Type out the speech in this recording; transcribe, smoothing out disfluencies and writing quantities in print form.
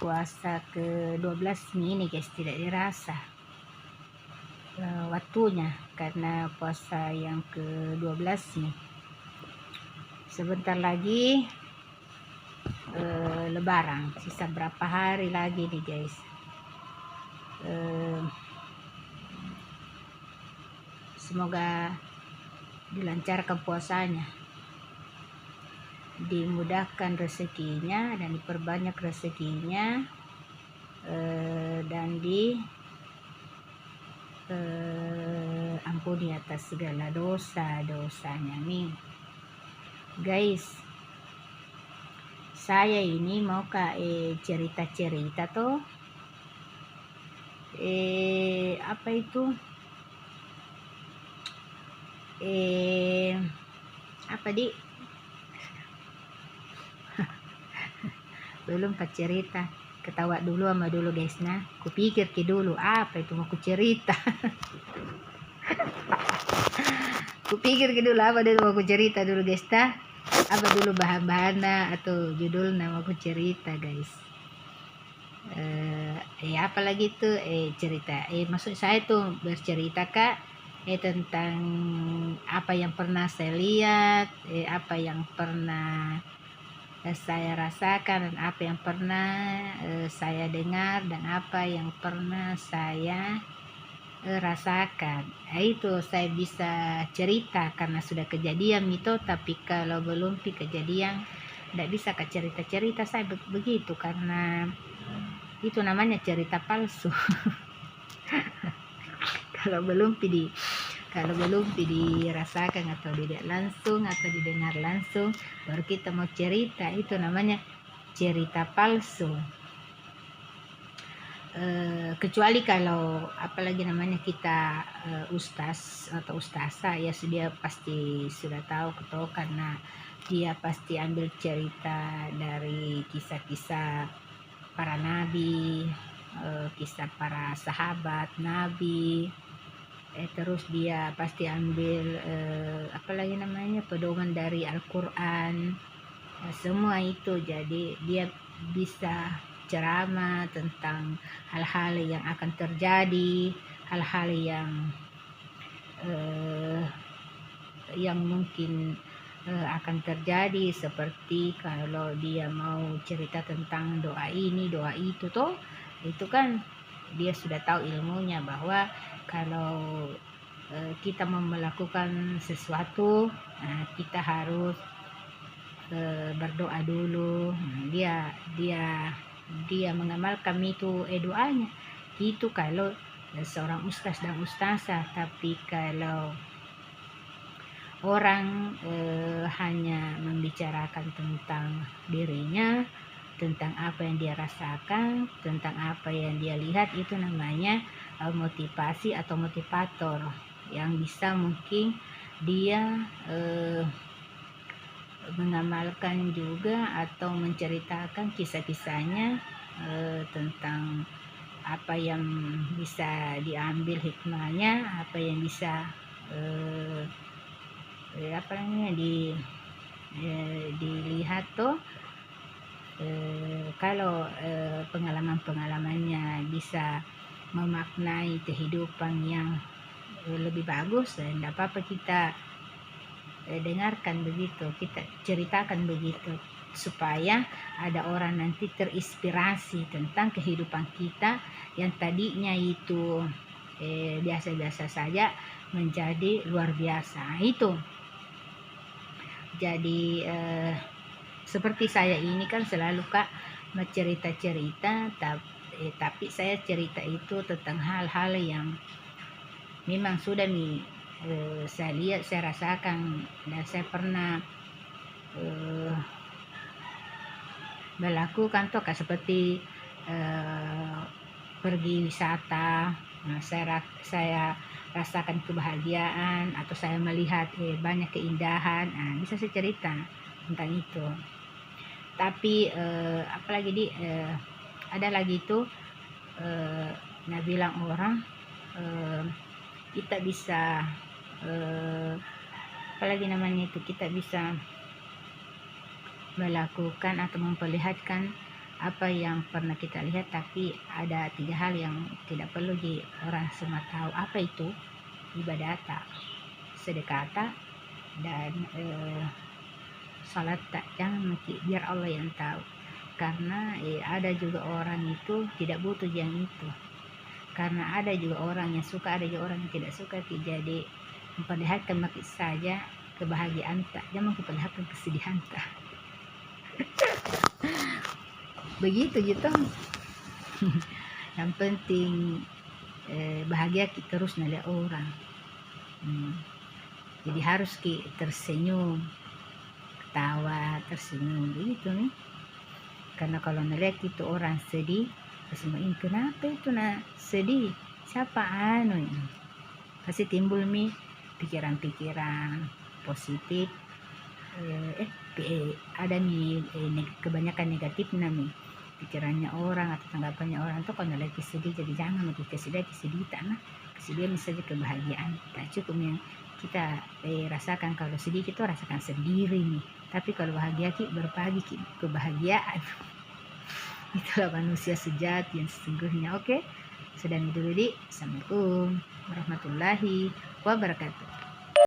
puasa ke-12 ini guys, tidak dirasa waktunya, karena puasa yang ke-12 nih sebentar lagi lebaran, sisa berapa hari lagi nih guys. Semoga dilancarkan puasanya, dimudahkan rezekinya dan diperbanyak rezekinya, dan ampuni atas segala dosa-dosanya, amin. Guys, saya ini mau cerita-cerita tuh apa itu apa belum ke cerita, ketawa dulu sama dulu guys. Nah, kupikir dulu apa itu mau ku cerita. Kupikir dulu apa dulu mau ku cerita dulu guys, apa dulu bahan-bahannya atau judulnya mau ku cerita guys. Apalagi tuh cerita maksud saya tuh bercerita kak tentang apa yang pernah saya lihat, apa yang pernah saya rasakan, dan apa yang pernah saya dengar, dan apa yang pernah saya rasakan. Itu saya bisa cerita karena sudah kejadian itu, tapi kalau belum kejadian tidak bisa ke cerita-cerita saya begitu, karena itu namanya cerita palsu. kalau belum dirasakan atau tidak langsung atau didengar langsung baru kita mau cerita, itu namanya cerita palsu. Kecuali kalau apalagi namanya kita ustaz atau ustazah, ya dia pasti sudah tahu karena dia pasti ambil cerita dari kisah-kisah para nabi, kisah para sahabat nabi, terus dia pasti ambil apalagi namanya pedoman dari Al-Quran, semua itu. Jadi dia bisa ceramah tentang hal-hal yang akan terjadi, hal-hal yang mungkin akan terjadi, seperti kalau dia mau cerita tentang doa ini doa itu tuh, itu kan dia sudah tahu ilmunya bahwa kalau kita mau melakukan sesuatu, kita harus berdoa dulu. Dia mengamalkan itu doanya itu kalau seorang ustaz dan ustazah. Tapi kalau orang hanya membicarakan tentang dirinya, tentang apa yang dia rasakan, tentang apa yang dia lihat, itu namanya motivasi atau motivator, yang bisa mungkin dia mengamalkan juga atau menceritakan kisah-kisahnya tentang apa yang bisa diambil hikmahnya, apa yang bisa dilihat tuh, kalau pengalaman-pengalamannya bisa memaknai kehidupan yang lebih bagus, tidak apa-apa kita dengarkan begitu, kita ceritakan begitu, supaya ada orang nanti terinspirasi tentang kehidupan kita yang tadinya itu biasa-biasa saja menjadi luar biasa. Itu jadi seperti saya ini kan selalu kak mencerita-cerita, tapi saya cerita itu tentang hal-hal yang memang sudah saya lihat, saya rasakan, dan saya pernah melakukan tuh, seperti pergi wisata. Saya rasakan kebahagiaan, atau saya melihat banyak keindahan, bisa saya cerita tentang itu. Tapi apalagi ada lagi itu bilang orang kita bisa apalagi namanya itu, kita bisa melakukan atau memperlihatkan apa yang pernah kita lihat, tapi ada 3 hal yang tidak perlu di orang semua tahu. Apa itu? Ibadata, sedekata, dan salat. Jangan biar Allah yang tahu, karena ada juga orang itu tidak butuh yang itu, karena ada juga orang yang suka, ada juga orang yang tidak suka. Jadi memperlihatkan mati saja kebahagiaan tak, jangan memperlihatkan kesedihan tak. Begitu gitu. Yang penting bahagia kita terus nilai orang. Jadi harus tersenyum, ketawa, tersenyum begitu nih. Karena kalau ngeliat itu orang sedih, ini kenapa itu sedih? Siapa ini? Pasti timbul pikiran-pikiran positif. Ada kebanyakan negatif pikirannya orang atau tanggapannya orang tuh. Kalau lagi sedih, jadi jangan sedih tanah. Kesedihan saja kebahagiaan tak cukup yang kita rasakan. Kalau sedih kita rasakan sendiri nih, tapi kalau bahagia kita berbagi kebahagiaan. Itulah manusia sejati yang sesungguhnya. Oke, sudah dulu. Assalamualaikum warahmatullahi wabarakatuh.